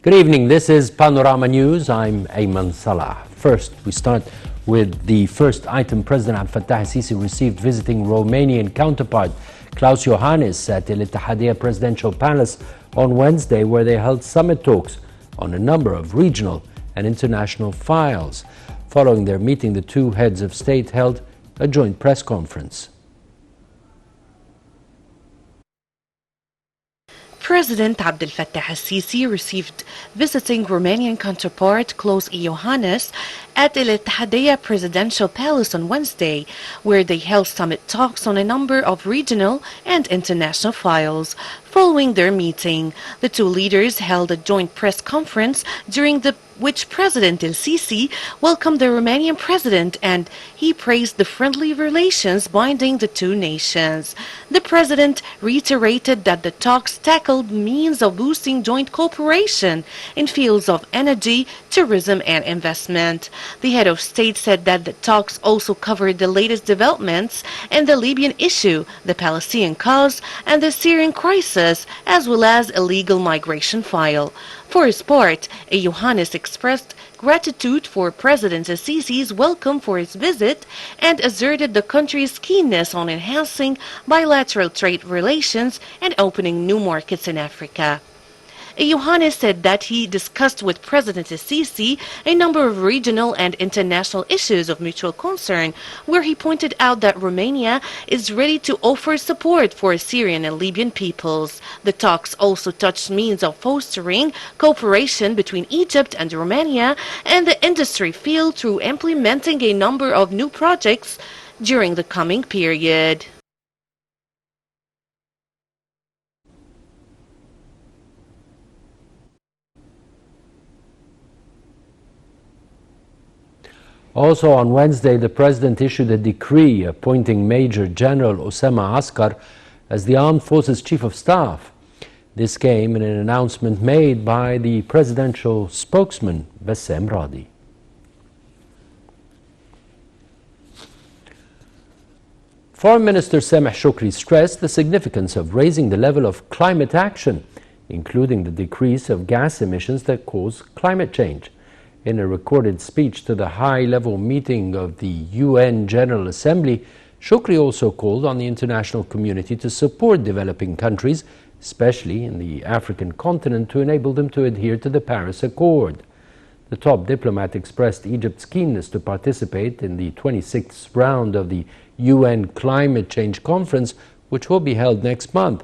Good evening. This is Panorama News. I'm Ayman Salah. First, we start with the first item. President Fattah AlSissi received visiting Romanian counterpart Klaus Iohannis at AlSissi Presidential Palace on Wednesday, where they held summit talks on a number of regional and international files. Following their meeting, the two heads of state held a joint press conference. President Abdel AlSissi received visiting Romanian counterpart Klaus Iohannis at AlSissi Presidential Palace on Wednesday, where they held summit talks on a number of regional and international files. Following their meeting, the two leaders held a joint press conference during which President AlSissi welcomed the Romanian president and he praised the friendly relations binding the two nations. The president reiterated that the talks tackled means of boosting joint cooperation in fields of energy, tourism and investment. The head of state said that the talks also covered the latest developments in the Libyan issue, the Palestinian cause and the Syrian crisis, as well as illegal migration file. For his part, Iohannis expressed gratitude for President AlSissi's welcome for his visit and asserted the country's keenness on enhancing bilateral trade relations and opening new markets in Africa. Iohannis said that he discussed with President AlSissi a number of regional and international issues of mutual concern, where he pointed out that Romania is ready to offer support for Syrian and Libyan peoples. The talks also touched means of fostering cooperation between Egypt and Romania and the industry field through implementing a number of new projects during the coming period. Also on Wednesday, the President issued a decree appointing Major General Osman as the Armed Forces Chief of Staff. This came in an announcement made by the presidential spokesman, Bassem Radi. Foreign Minister Sameh Shoukry stressed the significance of raising the level of climate action, including the decrease of gas emissions that cause climate change. In a recorded speech to the high-level meeting of the UN General Assembly, Shoukry also called on the international community to support developing countries, especially in the African continent, to enable them to adhere to the Paris Accord. The top diplomat expressed Egypt's keenness to participate in the 26th round of the UN Climate Change Conference, which will be held next month.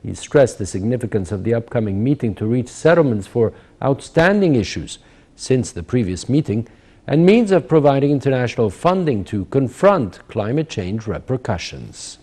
He stressed the significance of the upcoming meeting to reach settlements for outstanding issues since the previous meeting, and means of providing international funding to confront climate change repercussions.